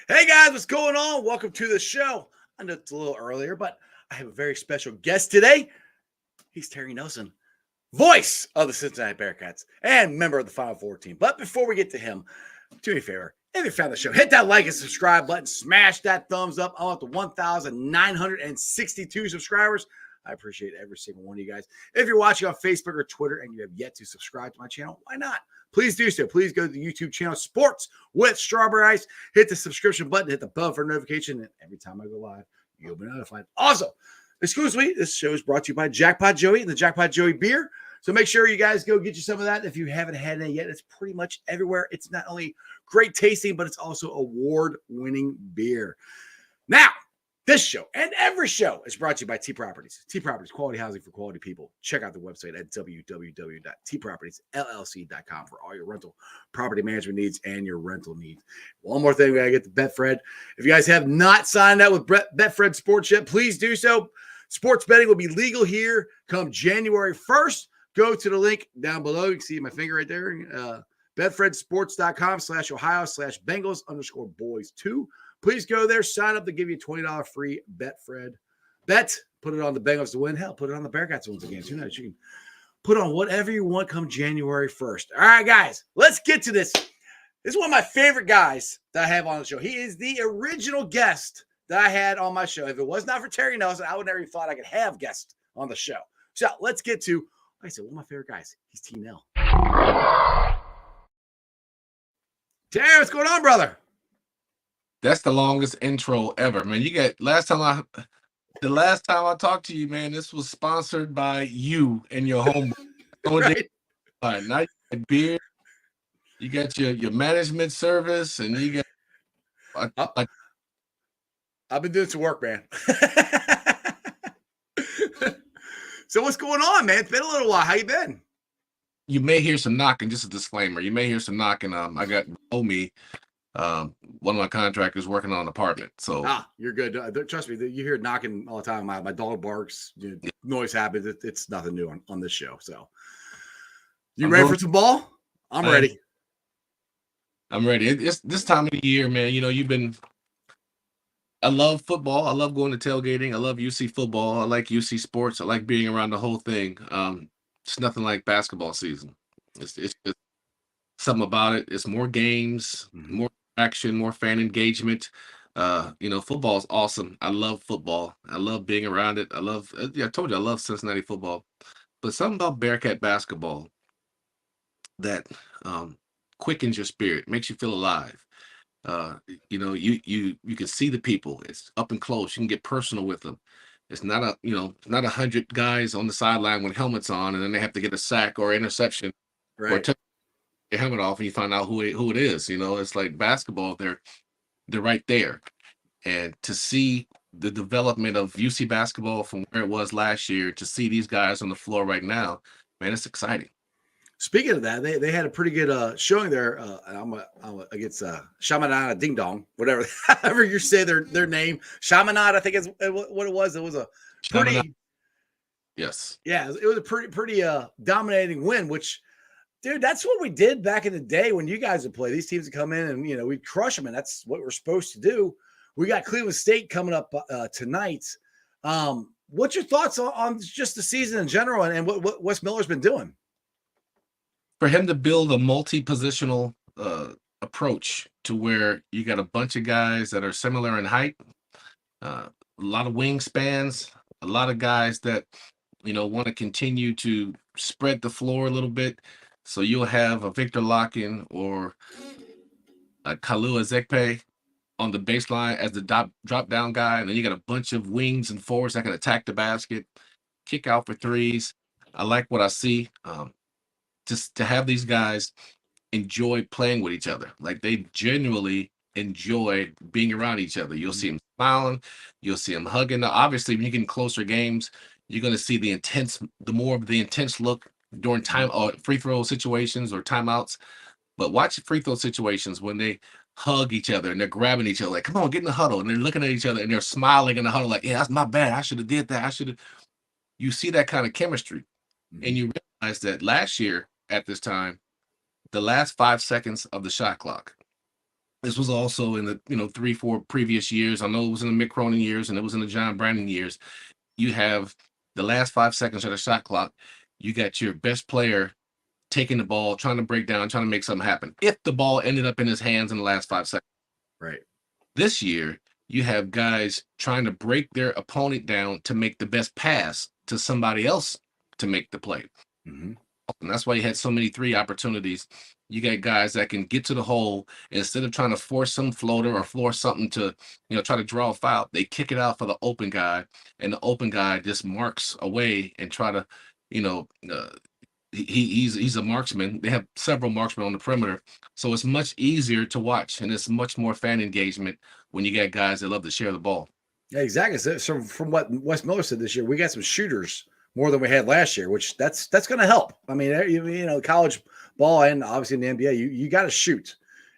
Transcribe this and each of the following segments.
Hey guys, what's going on? Welcome to the show. I know it's a little earlier, but I have a very special guest today. He's Terry Nelson, voice of the Cincinnati Bearcats and member of the Final Four team. But before we get to him, do me a favor. If you found the show, hit that like and subscribe button, smash that thumbs up. I'm up to 1,962 subscribers. I appreciate every single one of you guys. If you're watching on Facebook or Twitter and you have yet to subscribe to my channel, why not? Please do so. Please go to the YouTube channel Sports with Strawberry Ice. Hit the subscription button, hit the bell for notification, and every time I go live, you'll be notified. Also, exclusively, this show is brought to you by Jackpot Joey and the Jackpot Joey beer. So make sure you guys go get you some of that. If you haven't had it yet, it's pretty much everywhere. It's not only great tasting, but it's also award-winning beer. Now, this show and every show is brought to you by T Properties. T Properties, quality housing for quality people. Check out the website at www.tpropertiesllc.com for all your rental property management needs and your rental needs. One more thing, we got to get to Betfred. If you guys have not signed up with Betfred Sports yet, please do so. Sports betting will be legal here come January 1st. Go to the link down below. You can see my finger right there. BetfredSports.com/Ohio/Bengals_boys2. Please go there, sign up to give you a $20 free Betfred bet. Put it on the Bengals to win. Hell, put it on the Bearcats to win again. Who knows? You can put on whatever you want come January 1st. All right, guys, let's get to this. This is one of my favorite guys that I have on the show. He is the original guest that I had on my show. If it was not for Terry Nelson, I would never have thought I could have guests on the show. So let's get to, like I said, one of my favorite guys. He's T Nell. Terry, what's going on, brother? That's the longest intro ever, man. The last time I talked to you, man, this was sponsored by you and your home. Right. All right, now you got beer, you got your management service, and you got I've been doing some work, man. So what's going on, man? It's been a little while. How you been? You may hear some knocking, just a disclaimer. You may hear some knocking. I got me. One of my contractors working on an apartment. So you're good. Trust me, you hear knocking all the time. My dog barks, noise happens. It's nothing new on this show. So you ready for some ball? I'm ready. I'm ready. It's this time of the year, man. I love football. I love going to tailgating. I love UC football. I like UC sports. I like being around the whole thing. It's nothing like basketball season. It's just something about it. It's more games, more action, more fan engagement. Football is awesome. I love football. I love being around it. I told you I love Cincinnati football. But something about Bearcat basketball that quickens your spirit, makes you feel alive. You can see the people. It's up and close. You can get personal with them. It's not 100 guys on the sideline with helmets on, and then they have to get a sack or interception, right? Or your helmet off, and you find out who it is. It's like basketball. They're right there, and to see the development of UC basketball from where it was last year to see these guys on the floor right now, man, it's exciting. Speaking of that, they had a pretty good showing there. I'm against Chaminade Ding Dong, however you say their name. Chaminade, I think is what it was. It was a pretty, Chaminade. Yes, yeah, it was a pretty dominating win. Which, dude, that's what we did back in the day when you guys would play. These teams would come in and we'd crush them, and that's what we're supposed to do. We got Cleveland State coming up tonight. What's your thoughts on just the season in general, and what Wes Miller's been doing? For him to build a multi-positional approach to where you got a bunch of guys that are similar in height, a lot of wingspans, a lot of guys that want to continue to spread the floor a little bit. So you'll have a Victor Locken or a Kalu Ezekpe on the baseline as the drop down guy, and then you got a bunch of wings and forwards that can attack the basket, kick out for threes. I like what I see. Just to have these guys enjoy playing with each other. Like, they genuinely enjoy being around each other. You'll see them smiling. You'll see them hugging. Now, obviously, when you get in closer games, you're going to see the more of the intense look during time or free throw situations or timeouts. But watch free throw situations when they hug each other and they're grabbing each other, like, come on, get in the huddle. And they're looking at each other and they're smiling in the huddle, like, yeah, that's my bad. I should have did that. You see that kind of chemistry. And you realize that last year, at this time, the last 5 seconds of the shot clock, This was also in the 3-4 previous years. I know it was in the Mick Cronin years and it was in the John Brandon years. You have the last 5 seconds of the shot clock. You got your best player taking the ball, trying to break down, trying to make something happen. If the ball ended up in his hands in the last 5 seconds. Right. This year, you have guys trying to break their opponent down to make the best pass to somebody else to make the play. Mm-hmm. And that's why you had so many 3 opportunities. You got guys that can get to the hole instead of trying to force some floater or force something to, try to draw a foul. They kick it out for the open guy, and the open guy just marks away and try to, he's a marksman. They have several marksmen on the perimeter, so it's much easier to watch, and it's much more fan engagement when you got guys that love to share the ball. Yeah, exactly. So from what Wes Miller said this year, we got some shooters more than we had last year, which that's going to help. I mean, college ball and obviously in the NBA, you got to shoot,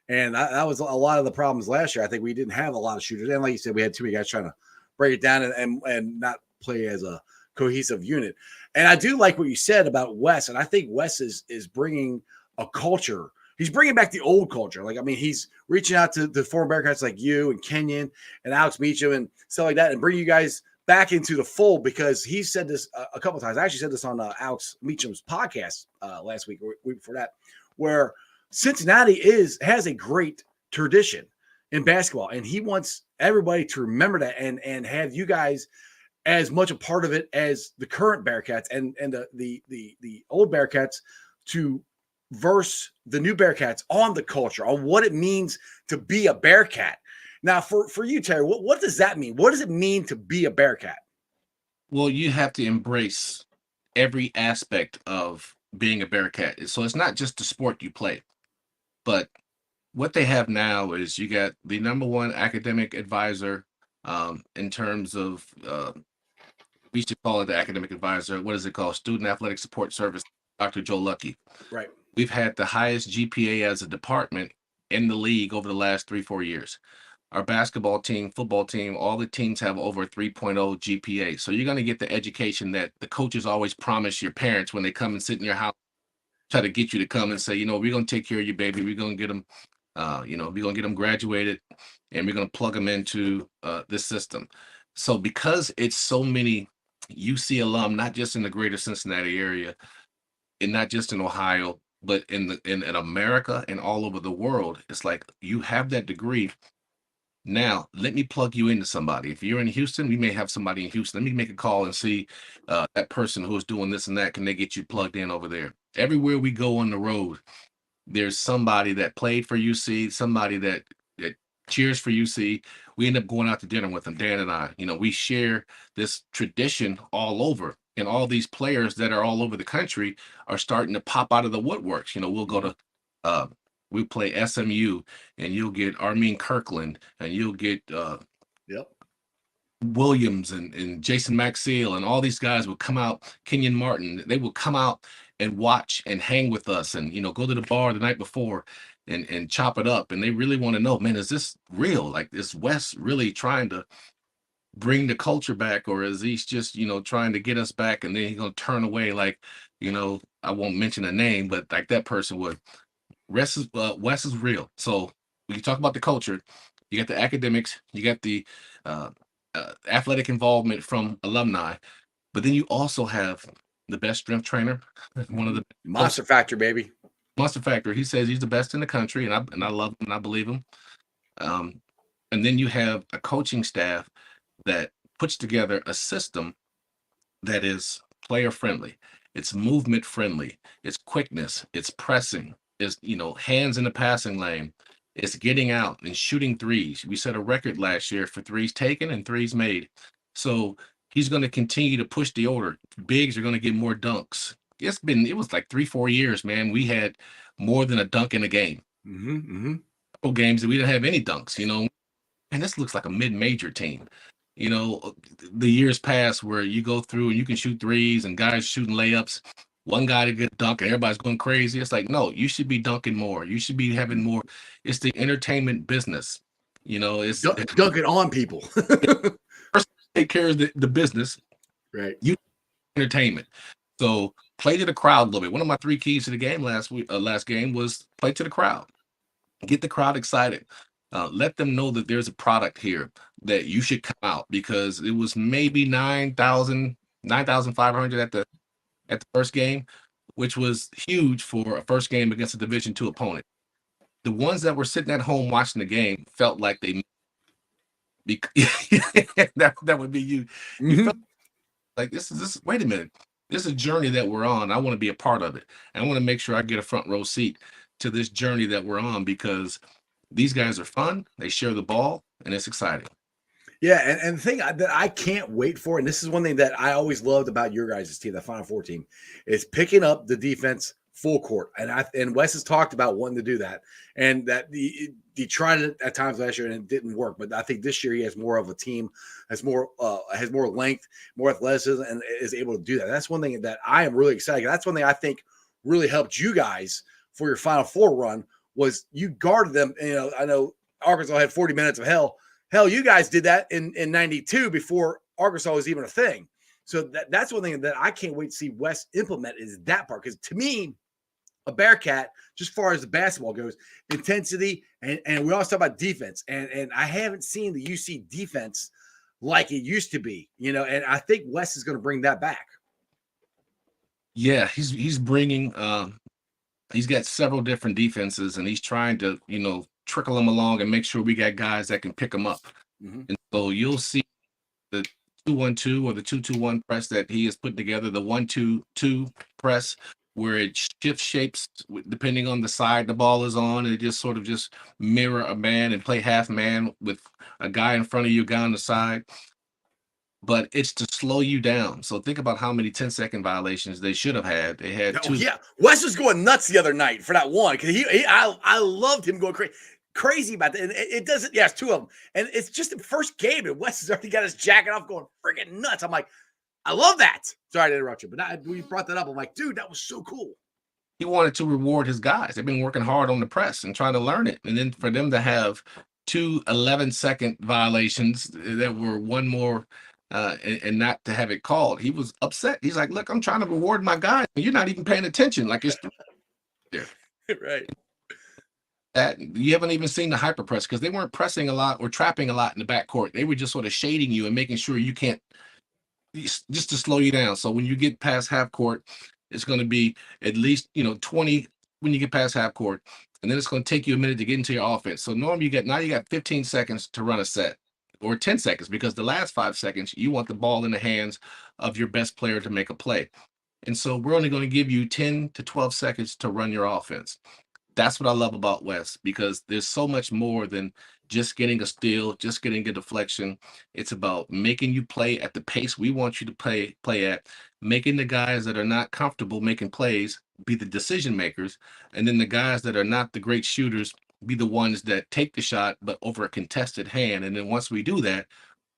and that was a lot of the problems last year. I think we didn't have a lot of shooters, and like you said, we had too many guys trying to break it down and not play as a cohesive unit. And I do like what you said about Wes, and I think Wes is bringing a culture. He's bringing back the old culture. Like, I mean, he's reaching out to the former Bearcats like you and Kenyon and Alex Meacham and stuff like that, and bring you guys back into the fold, because he said this a couple of times. I actually said this on Alex Meacham's podcast last week or week before that, where Cincinnati has a great tradition in basketball, and he wants everybody to remember that and have you guys as much a part of it as the current Bearcats and the old Bearcats, to verse the new Bearcats on the culture, on what it means to be a Bearcat. Now, for you, Terry, what does that mean? What does it mean to be a Bearcat? Well, you have to embrace every aspect of being a Bearcat. So it's not just the sport you play, but what they have now is you got the number one academic advisor in terms of, we should call it the academic advisor. What is it called? Student Athletic Support Service, Dr. Joe Lucky. Right. We've had the highest GPA as a department in the league over the last 3-4 years. Our basketball team, football team, all the teams have over 3.0 GPA. So you're going to get the education that the coaches always promise your parents when they come and sit in your house, try to get you to come and say, we're going to take care of you, baby. We're going to get them, we're going to get them graduated, and we're going to plug them into this system. So because it's so many UC alum, not just in the greater Cincinnati area, and not just in Ohio, but in America and all over the world, it's like you have that degree. Now, let me plug you into somebody. If you're in Houston, we may have somebody in Houston. Let me make a call and see that person who is doing this and that. Can they get you plugged in over there? Everywhere we go on the road, there's somebody that played for UC, somebody that cheers for UC. We end up going out to dinner with them, Dan and I. We share this tradition all over. And all these players that are all over the country are starting to pop out of the woodworks. We'll go to we play SMU, and you'll get Armin Kirkland, and you'll get Williams and Jason Maxiell, and all these guys will come out, Kenyon Martin. They will come out and watch and hang with us, and go to the bar the night before and chop it up. And they really want to know, man, is this real? Like, is Wes really trying to bring the culture back, or is he just trying to get us back, and then he's gonna turn away, like, I won't mention a name, but like that person would. Wes is real. So when you talk about the culture, you got the academics, you got the athletic involvement from alumni, but then you also have the best strength trainer, one of the Monster Factor, baby. Monster Factor. He says he's the best in the country, and I love him and I believe him. And then you have a coaching staff that puts together a system that is player friendly, it's movement friendly, it's quickness, it's pressing, it's hands in the passing lane, it's getting out and shooting threes. We set a record last year for threes taken and threes made. So he's going to continue to push the order. Bigs are going to get more dunks. It was like 3-4 years, man. We had more than a dunk in a game. Couple games that we didn't have any dunks, and this looks like a mid-major team. The years past where you go through and you can shoot threes and guys shooting layups, one guy to get dunk and everybody's going crazy. It's like, no, you should be dunking more. You should be having more. It's the entertainment business. It's dunking on people. First, take care of the business. Right. You entertainment. So play to the crowd a little bit. One of my 3 keys to the game last game was play to the crowd. Get the crowd excited. Let them know that there's a product here that you should come out, because it was maybe 9,500 at the first game, which was huge for a first game against a Division II opponent. The ones that were sitting at home watching the game felt like they that would be you. You felt like this is wait a minute. This is a journey that we're on. I want to be a part of it. And I want to make sure I get a front row seat to this journey that we're on, because these guys are fun. They share the ball, and it's exciting. Yeah, and the thing that I can't wait for, and this is one thing that I always loved about your guys' team, the Final Four team, is picking up the defense full court. And Wes has talked about wanting to do that, and that he tried it at times last year and it didn't work. But I think this year he has more of a team, has more length, more athleticism, and is able to do that. That's one thing that I am really excited. That's one thing I think really helped you guys for your Final Four run, was you guarded them. I know Arkansas had 40 minutes of hell. Hell, you guys did that in 92 before Arkansas was even a thing. So that's one thing that I can't wait to see Wes implement, is that part. Because to me, a Bearcat, just as far as the basketball goes, intensity, and we always talk about defense. And I haven't seen the UC defense like it used to be, and I think Wes is going to bring that back. Yeah, he's bringing he's got several different defenses, and he's trying to, trickle them along and make sure we got guys that can pick them up. And so you'll see the 2-1-2 or the 2-2-1 press that he has put together, the 1-2-2 press, where it shifts shapes depending on the side the ball is on, and it just sort of just mirror a man and play half man with a guy in front of you, a guy on the side. But it's to slow you down. So think about how many 10-second violations they should have had. They had two. Yeah, Wes was going nuts the other night for that one, because I loved him going crazy about that. And it doesn't. Yeah, it's two of them, and it's just the first game, and Wes has already got his jacket off, going freaking nuts. I'm like, I love that. Sorry to interrupt you, but when you brought that up, I'm like, dude, that was so cool. He wanted to reward his guys. They've been working hard on the press and trying to learn it, and then for them to have two 11-second violations that were one more. And not to have it called, he was upset. He's like, "Look, I'm trying to reward my guys, and you're not even paying attention. Like it's there, right?" That you haven't even seen the hyper press, because they weren't pressing a lot or trapping a lot in the backcourt. They were just sort of shading you and making sure you can't, just to slow you down. So when you get past half court, it's going to be at least 20 when you get past half court, and then it's going to take you a minute to get into your offense. So normally you got 15 seconds to run a set, or 10 seconds, because the last 5 seconds, you want the ball in the hands of your best player to make a play. And so we're only going to give you 10 to 12 seconds to run your offense. That's what I love about Wes, because there's so much more than just getting a steal, just getting a deflection. It's about making you play at the pace we want you to play at, making the guys that are not comfortable making plays be the decision makers, and then the guys that are not the great shooters be the ones that take the shot, but over a contested hand. And then once we do that,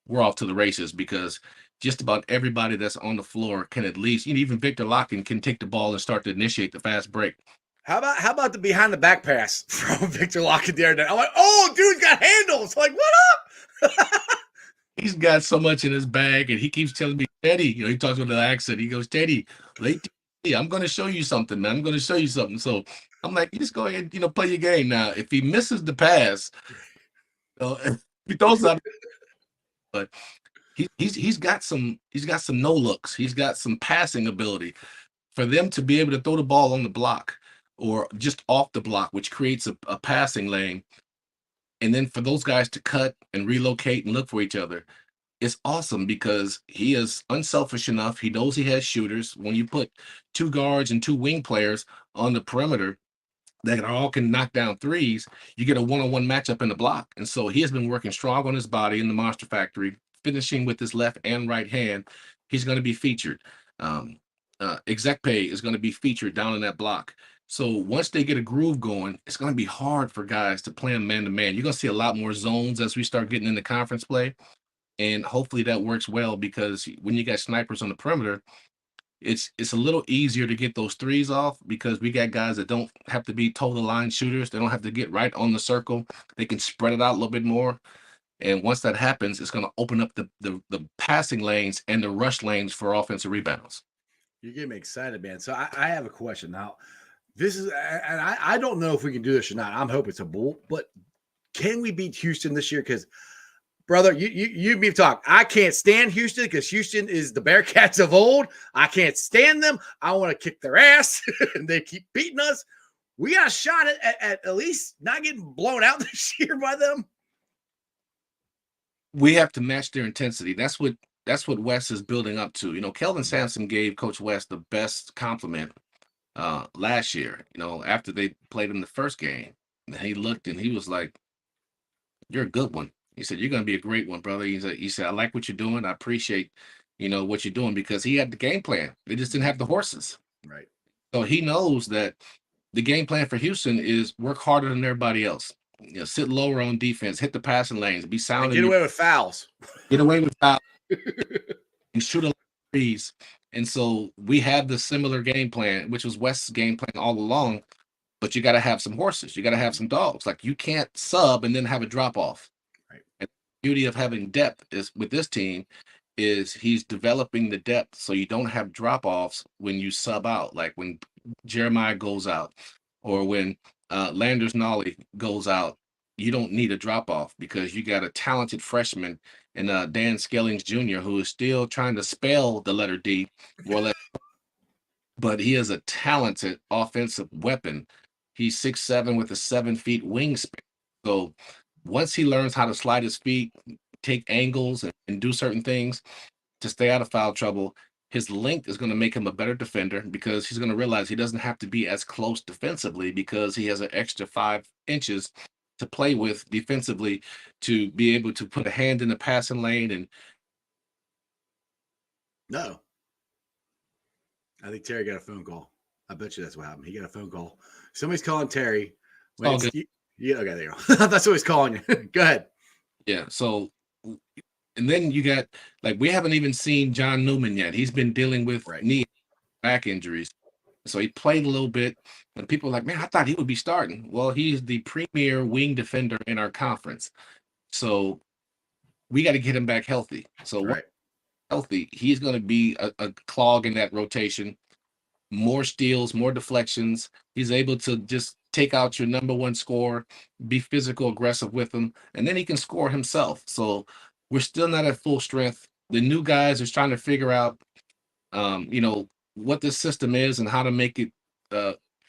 we're off to the races, because just about everybody that's on the floor can at least, even Victor Locken can take the ball and start to initiate the fast break. How about the behind the back pass from Victor Locken there? I'm like, oh, dude's got handles. Like, what up? He's got so much in his bag, and he keeps telling me, Teddy, he talks with an accent. He goes, Teddy, I'm going to show you something, man. I'm going to show you something. So I'm like, you just go ahead, play your game. Now, if he misses the pass, he throws up. But he's got some no looks. He's got some passing ability. For them to be able to throw the ball on the block or just off the block, which creates a passing lane, and then for those guys to cut and relocate and look for each other, it's awesome, because he is unselfish enough. He knows he has shooters. When you put two guards and two wing players on the perimeter that all can knock down threes, you get a one-on-one matchup in the block. And so he has been working strong on his body in the Monster Factory, finishing with his left and right hand. He's going to be featured. Ezekpe is going to be featured down in that block. So once they get a groove going, it's going to be hard for guys to play them man-to-man. You're going to see a lot more zones as we start getting into conference play. And hopefully that works well, because when you got snipers on the perimeter, it's a little easier to get those threes off, because we got guys that don't have to be total line shooters. They don't have to get right on the circle. They can spread it out a little bit more. And once that happens, it's going to open up the passing lanes and the rush lanes for offensive rebounds. You're getting me excited, man. So I have a question now. This is, and I don't know if we can do this or not. I'm hoping it's a bull, but can we beat Houston this year? Because brother, you me talk. I can't stand Houston because Houston is the Bearcats of old. I can't stand them. I want to kick their ass, and they keep beating us. We got a shot at least not getting blown out this year by them. We have to match their intensity. That's what Wes is building up to. You know, Kelvin Sampson gave Coach Wes the best compliment last year. You know, after they played in the first game, and he looked and he was like, "You're a good one." He said, "You're going to be a great one, brother." He said, "I like what you're doing. I appreciate, what you're doing," because he had the game plan. They just didn't have the horses. Right. So he knows that the game plan for Houston is work harder than everybody else. Sit lower on defense, hit the passing lanes, be sound. And get away with fouls. Get away with fouls. And shoot a lot of threes. And so we have the similar game plan, which was West's game plan all along. But you got to have some horses. You got to have some dogs. Like, you can't sub and then have a drop off. Right. And the beauty of having depth is with this team is he's developing the depth so you don't have drop offs when you sub out, like when Jeremiah goes out or when Landers Nolly goes out. You don't need a drop off because you got a talented freshman in Dan Skellings Jr., who is still trying to spell the letter D, but he is a talented offensive weapon. He's 6'7" with a 7 feet wingspan. So once he learns how to slide his feet, take angles, and do certain things to stay out of foul trouble, his length is going to make him a better defender because he's going to realize he doesn't have to be as close defensively because he has an extra 5 inches to play with defensively to be able to put a hand in the passing lane. And no, I think Terry got a phone call. I bet you that's what happened. He got a phone call. Somebody's calling Terry. Oh, good. Yeah, okay, there you go. That's what he's calling you. Go ahead. Yeah. So, and then you got, like, we haven't even seen John Newman yet. He's been dealing with knee back injuries. So he played a little bit, and people are like, man, I thought he would be starting. Well, he's the premier wing defender in our conference. So we got to get him back healthy. So healthy, he's going to be a clog in that rotation. More steals, more deflections. He's able to just take out your number one scorer, be physical, aggressive with him, and then he can score himself. So we're still not at full strength. The new guys are trying to figure out, what this system is and how to make it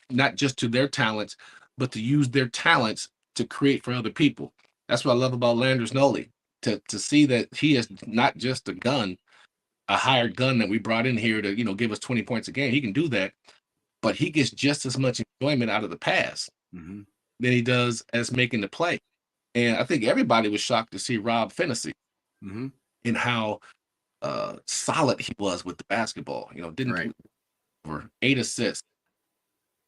not just to their talents, but to use their talents to create for other people. That's what I love about Landers Nolly, to see that he is not just a gun, a hired gun that we brought in here to, give us 20 points a game. He can do that, but he gets just as much enjoyment out of the pass than he does as making the play. And I think everybody was shocked to see Rob Fennessy and how solid he was with the basketball. Didn't over 8 assists.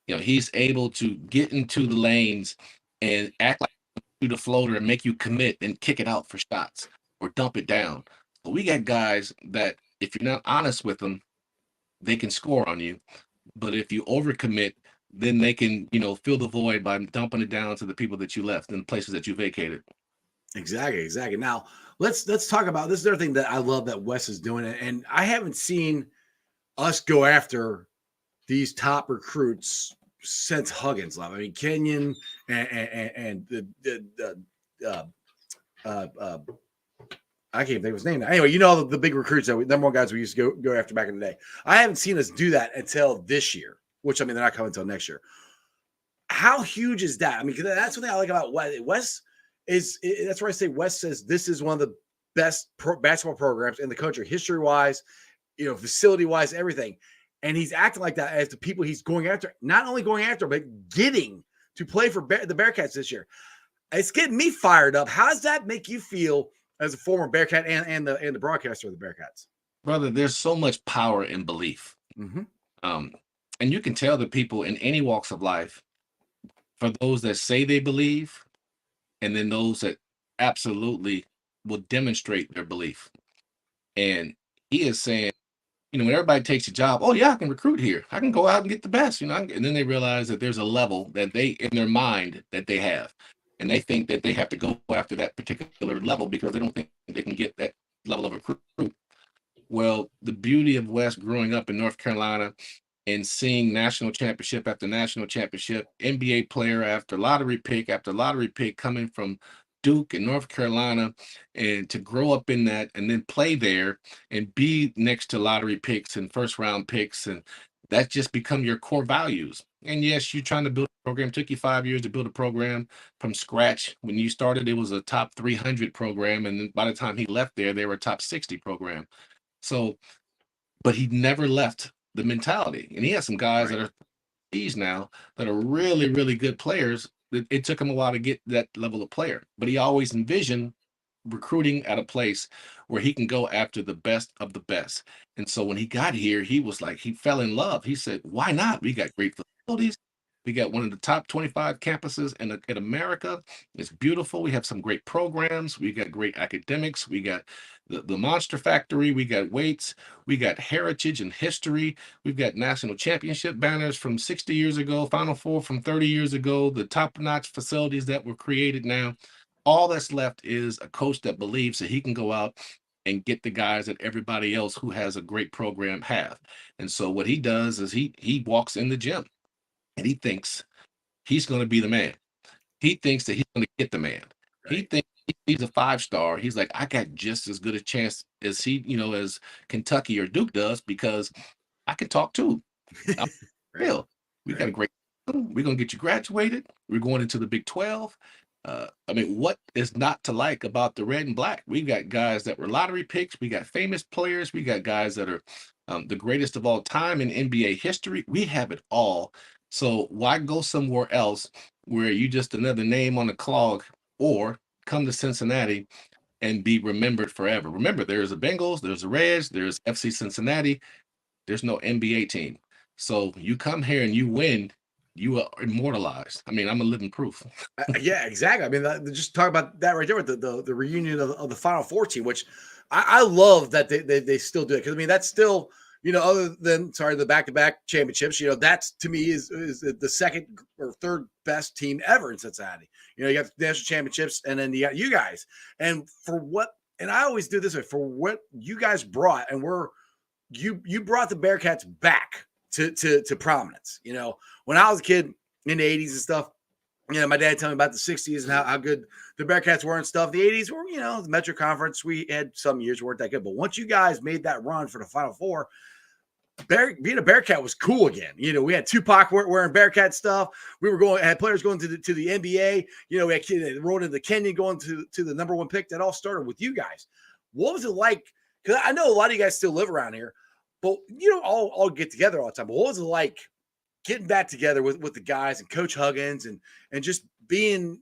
He's able to get into the lanes and act like do the floater and make you commit and kick it out for shots or dump it down. But we got guys that if you're not honest with them, they can score on you. But if you overcommit, then they can, fill the void by dumping it down to the people that you left and places that you vacated. Exactly. Now let's talk about this. Is another thing that I love that Wes is doing, and I haven't seen us go after these top recruits since Huggins left. I mean, Kenyon and I can't think of his name now. Anyway, the big recruits that them more guys we used to go after back in the day. I haven't seen us do that until this year, which I mean they're not coming until next year. How huge is that? I mean, that's one thing I like about Wes. That's where I say Wes says this is one of the best basketball programs in the country, history-wise, facility-wise, everything. And he's acting like that as the people he's going after, not only going after, but getting to play for the Bearcats this year. It's getting me fired up. How does that make you feel as a former Bearcat and the broadcaster of the Bearcats? Brother, there's so much power in belief. And you can tell the people in any walks of life, for those that say they believe, and then those that absolutely will demonstrate their belief. And he is saying, when everybody takes a job, oh yeah, I can recruit here. I can go out and get the best, and then they realize that there's a level that they, in their mind, that they have. And they think that they have to go after that particular level because they don't think they can get that level of recruit. Well, the beauty of Wes growing up in North Carolina and seeing national championship after national championship, NBA player after lottery pick after lottery pick coming from Duke and North Carolina, and to grow up in that and then play there and be next to lottery picks and first round picks, and that just become your core values. And yes, you're trying to build a program. It took you 5 years to build a program from scratch. When you started, it was a top 300 program, and then by the time he left there, they were a top 60 program. So, but he never left the mentality. And he has some guys that are these now that are really, really good players. It took him a while to get that level of player, but he always envisioned recruiting at a place where he can go after the best of the best. And so when he got here, he was like, he fell in love. He said, why not? We got great facilities. We got one of the top 25 campuses in America. It's beautiful. We have some great programs. We got great academics. We got the Monster Factory. We got weights. We got heritage and history. We've got national championship banners from 60 years ago, Final Four from 30 years ago, the top-notch facilities that were created now. All that's left is a coach that believes that he can go out and get the guys that everybody else who has a great program have. And so what he does is he walks in the gym and he thinks he's going to be the man. He thinks that he's going to get the man. Right. He thinks he's a 5-star. He's like, I got just as good a chance as he, as Kentucky or Duke does, because I can talk too. I'm real. We got a great, we're going to get you graduated. We're going into the Big 12. I mean, what is not to like about the red and black? We got guys that were lottery picks. We got famous players. We got guys that are the greatest of all time in NBA history. We have it all. So why go somewhere else where you just another name on the clog, or come to Cincinnati and be remembered forever? Remember, there's the Bengals, there's the Reds, there's FC Cincinnati. There's no NBA team. So you come here and you win, you are immortalized. I mean, I'm a living proof. Yeah, exactly. I mean, just talk about that right there with the reunion of the Final Four team, which I love that they still do it, because I mean that's still, other than the back-to-back championships, that's to me is the second or third best team ever in Cincinnati. You got the national championships, and then you got you guys, and I always do this way, for what you guys brought, and you brought the Bearcats back to prominence. When I was a kid in the 80s and stuff, my dad told me about the 60s and how good the Bearcats were and stuff. The 80s were, the Metro Conference, we had some years weren't that good. But once you guys made that run for the Final Four, being a Bearcat was cool again. We had Tupac wearing Bearcat stuff. We had players going to the NBA. We had rolled into Kenyon going to the number one pick. That all started with you guys. What was it like? Because I know a lot of you guys still live around here, but you don't all get together all the time. But what was it like getting back together with the guys and Coach Huggins and just being,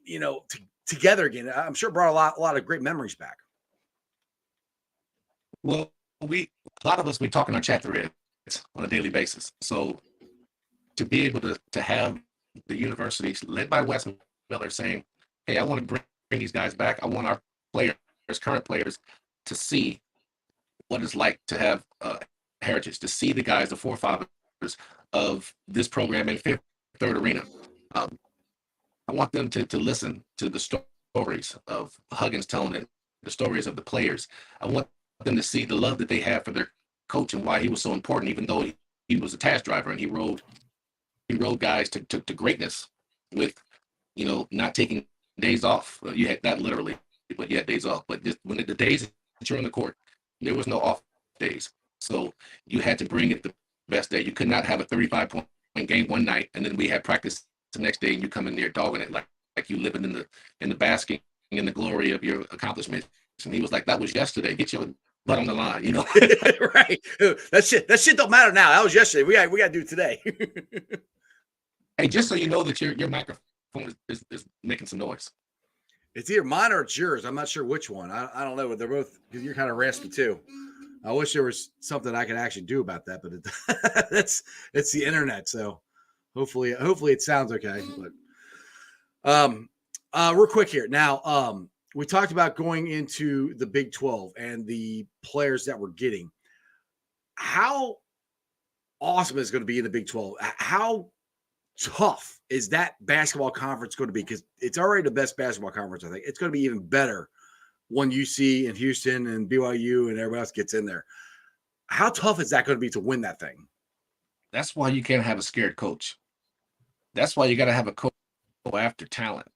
together again? I'm sure it brought a lot of great memories back. Well, a lot of us, we talk in our chat threads on a daily basis. So to be able to have the universities led by Wes Miller saying, hey, I want to bring these guys back. I want our players, current players, to see what it's like to have heritage, to see the guys, the forefathers of this program in Fifth Third Arena. I want them to listen to the stories of Huggins telling it, the stories of the players. I want them to see the love that they have for their coach and why he was so important, even though he was a task driver and he rode guys to greatness with, not taking days off. You had that literally, but you had days off. But just when the days that you're on the court, there was no off days. So you had to bring it the best day. You could not have a 35-point game one night and then we had practice the next day and you come in there dogging it like you living in the basking in the glory of your accomplishments. And he was like, that was yesterday. Get your butt on the line, Right. That shit don't matter now. That was yesterday. We got to do it today. Hey, just so you know that your microphone is making some noise. It's either mine or it's yours. I'm not sure which one. I don't know. They're both, because you're kind of raspy too. I wish there was something I could actually do about that, but it's the internet. So hopefully it sounds okay. But real quick here. Now, we talked about going into the Big 12 and the players that we're getting. How awesome is it going to be in the Big 12? How tough is that basketball conference going to be? Because it's already the best basketball conference, I think. It's going to be even better when UC and Houston and BYU and everybody else gets in there. How tough is that going to be to win that thing? That's why you can't have a scared coach. That's why you got to have a coach go after talent.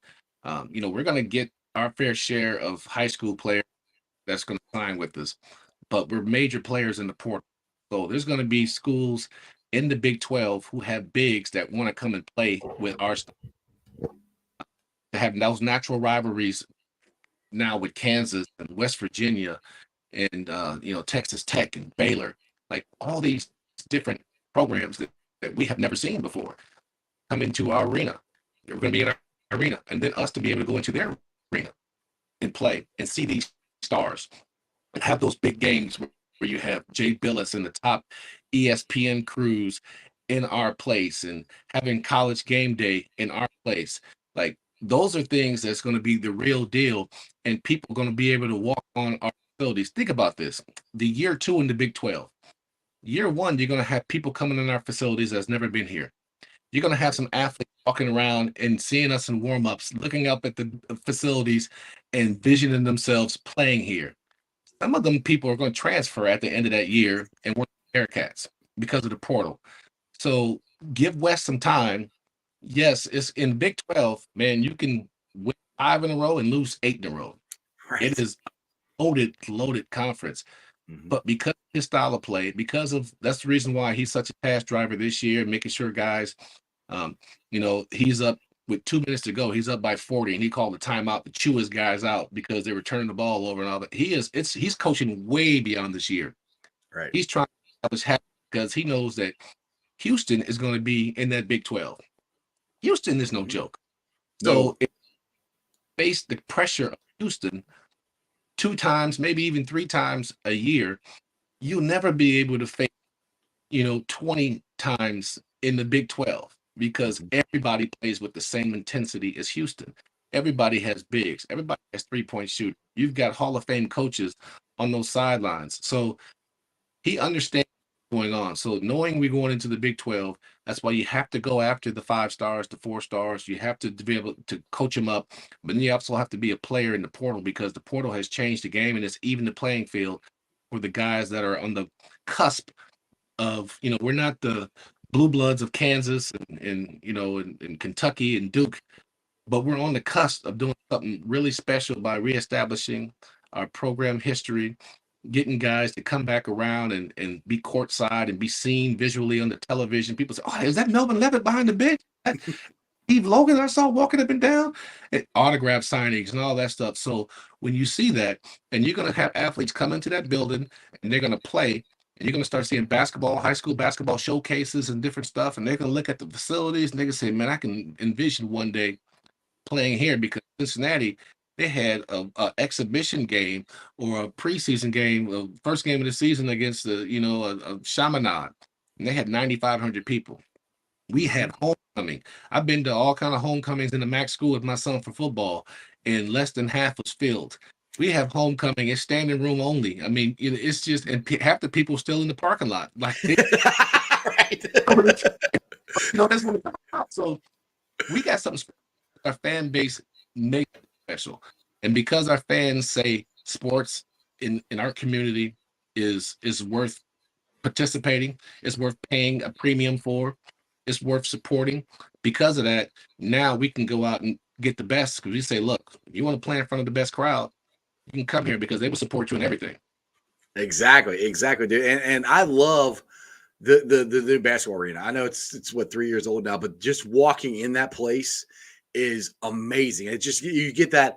We're going to get our fair share of high school players that's going to sign with us, but we're major players in the portal. So there's going to be schools in the Big 12 who have bigs that want to come and play with our stuff. To have those natural rivalries now with Kansas and West Virginia and Texas Tech and Baylor, like all these different programs that we have never seen before come into our arena. They're going to be in our arena, and then us to be able to go into their arena and play and see these stars and have those big games where you have Jay Billis and the top ESPN crews in our place and having college game day in our place. Like those are things that's going to be the real deal, and people are going to be able to walk on our facilities. Think about this. The year 2 in the Big 12. Year 1, you're going to have people coming in our facilities that's never been here. You're going to have some athletes walking around and seeing us in warm-ups, looking up at the facilities and visioning themselves playing here. Some of them people are going to transfer at the end of that year and work Bearcats because of the portal. So give West some time. Yes, it's in Big 12, man, you can win 5 in a row and lose 8 in a row. Right. It is a loaded conference. But because of his style of play, that's the reason why he's such a pass driver this year, making sure guys, he's up with 2 minutes to go. He's up by 40, and he called the timeout to chew his guys out because they were turning the ball over and all that. He's coaching way beyond this year. Right. He's trying to establish habits because he knows that Houston is going to be in that Big 12. Houston is no joke. So if you face the pressure of Houston 2 times, maybe even 3 times a year, you'll never be able to face, 20 times in the Big 12 because everybody plays with the same intensity as Houston. Everybody has bigs. Everybody has 3-point shooters. You've got Hall of Fame coaches on those sidelines. So he understands what's going on. So knowing we're going into the Big 12, that's why you have to go after the 5 stars, the 4 stars. You have to be able to coach them up. But then you also have to be a player in the portal because the portal has changed the game and it's even the playing field for the guys that are on the cusp of, we're not the blue bloods of Kansas and Kentucky and Duke, but we're on the cusp of doing something really special by reestablishing our program history, getting guys to come back around and be courtside and be seen visually on the television. People say, oh, is that Melvin Levitt behind the bench? Steve Logan I saw walking up and down, and autograph signings and all that stuff. So when you see that, and you're going to have athletes come into that building and they're going to play, and you're going to start seeing high school basketball showcases and different stuff, and they're going to look at the facilities and they're going to say, man, I can envision one day playing here because Cincinnati, they had a exhibition game or a preseason game, first game of the season against a Chaminade, and they had 9,500 people. We had homecoming. I've been to all kind of homecomings in the MAC school with my son for football, and less than half was filled. We have homecoming. It's standing room only. I mean, it's just, and half the people still in the parking lot. Like, right. That's what it's about. So we got something special. Our fan base makes it special. And because our fans say sports in our community is worth participating, it's worth paying a premium for, it's worth supporting. Because of that, now we can go out and get the best because we say, look, if you want to play in front of the best crowd, you can come here because they will support you in everything. Exactly, dude. And I love the basketball arena. I know it's what 3 years old now, but just walking in that place is amazing. It just you get that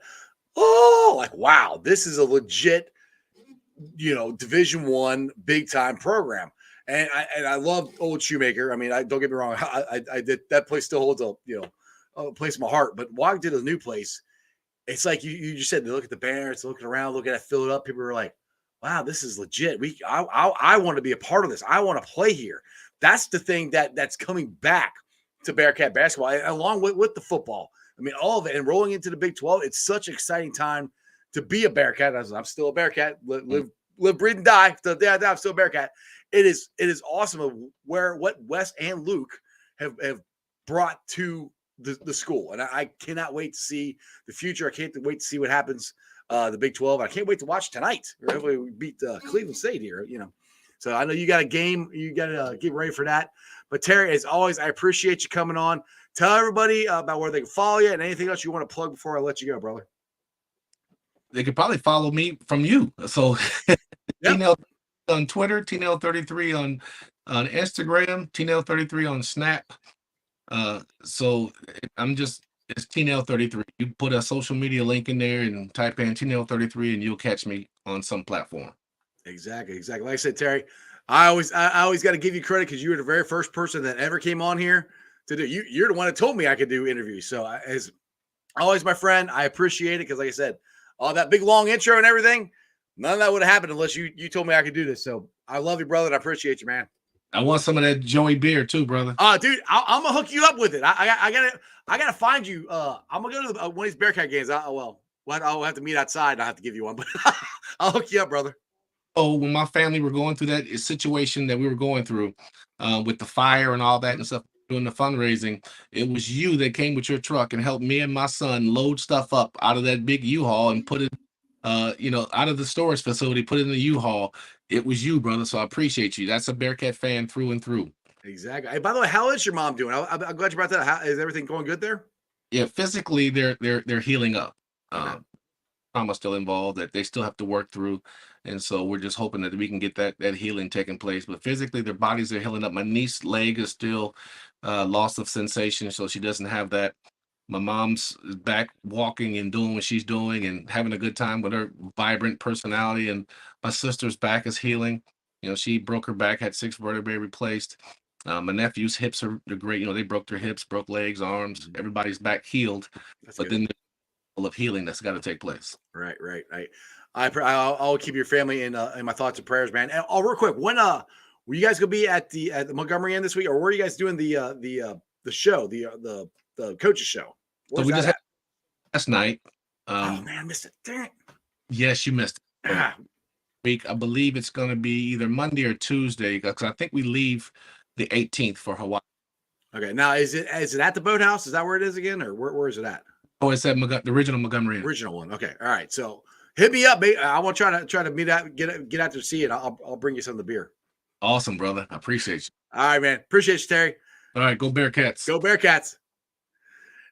like wow, this is a legit Division I big time program. And I love Old Shoemaker. I mean, don't get me wrong. I did that place still holds a place in my heart. But walking to the new place, it's like you just said. They look at the banners, looking around, looking at it, fill it up. People are like, "Wow, this is legit. I want to be a part of this. I want to play here." That's the thing that's coming back to Bearcat basketball, along with the football. I mean, all of it. And rolling into the Big 12, it's such an exciting time to be a Bearcat. I'm still a Bearcat. Live, breathe, and die. I'm still a Bearcat. It is awesome of what Wes and Luke have brought to the school, and I cannot wait to see the future. I can't wait to see what happens the Big 12. I can't wait to watch tonight. Hopefully we beat Cleveland State here, So I know you got a game. You got to get ready for that. But Terry, as always, I appreciate you coming on. Tell everybody about where they can follow you and anything else you want to plug before I let you go, brother. They could probably follow me from you. So Yep. T-Nail on Twitter, T-Nail33 on Instagram, T-Nail33 on Snap. So it's T-Nail33. You put a social media link in there and type in T-Nail33 and you'll catch me on some platform. Exactly. Like I said, Terry, I always got to give you credit because you were the very first person that ever came on here to do. You're the one that told me I could do interviews. So as always, my friend, I appreciate it because, like I said, all that big long intro and everything, none of that would have happened unless you told me I could do this. So I love you, brother, and I appreciate you, man. I want some of that Joey beer too, brother. Dude, I'm gonna hook you up with it. I gotta find you. I'm gonna go to one of these Bearcat games. I'll have to meet outside. And I'll have to give you one, but I'll hook you up, brother. Oh, when my family were going through that situation that we were going through with the fire and all that and stuff, doing the fundraising, it was you that came with your truck and helped me and my son load stuff up out of that big U-Haul and put it, out of the storage facility, put it in the U-Haul. It was you, brother. So I appreciate you. That's a Bearcat fan through and through. Exactly. Hey, by the way, how is your mom doing? I'm glad you brought that. Is everything going good there? Yeah, physically they're healing up. Okay. Trauma still involved that they still have to work through, and so we're just hoping that we can get that healing taking place. But physically, their bodies are healing up. My niece's leg is still loss of sensation, so she doesn't have that. My mom's back walking and doing what she's doing and having a good time with her vibrant personality. And my sister's back is healing. She broke her back, had 6 vertebrae replaced. My nephew's hips are great. They broke their hips, broke legs, arms. Everybody's back healed. That's But good. then of healing that's got to take place. Right. I'll keep your family in my thoughts and prayers, man. And real quick, when were you guys gonna be at the Montgomery Inn this week, or were you guys doing the show, the coaches show? So we just had last night. Oh man, I missed it. Dang it. Yes, you missed it. Week, I believe it's going to be either Monday or Tuesday because I think we leave the 18th for Hawaii. Okay, now is it at the boathouse? Is that where it is again, or where is it at? Oh, it's at the original Montgomery Inn. Original one. Okay, all right. So hit me up, mate. I want to try to meet out, get out there to see it. I'll bring you some of the beer. Awesome, brother. I appreciate you. All right, man. Appreciate you, Terry. All right, go Bearcats. Go Bearcats.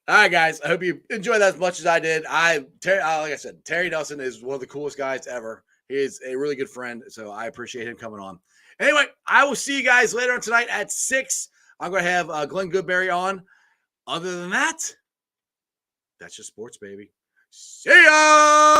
All right, guys. I hope you enjoyed that as much as I did. Terry, like I said, Terry Nelson is one of the coolest guys ever. He is a really good friend, so I appreciate him coming on. Anyway, I will see you guys later on tonight at 6. I'm going to have Glenn Goodberry on. Other than that, that's just sports, baby. See ya!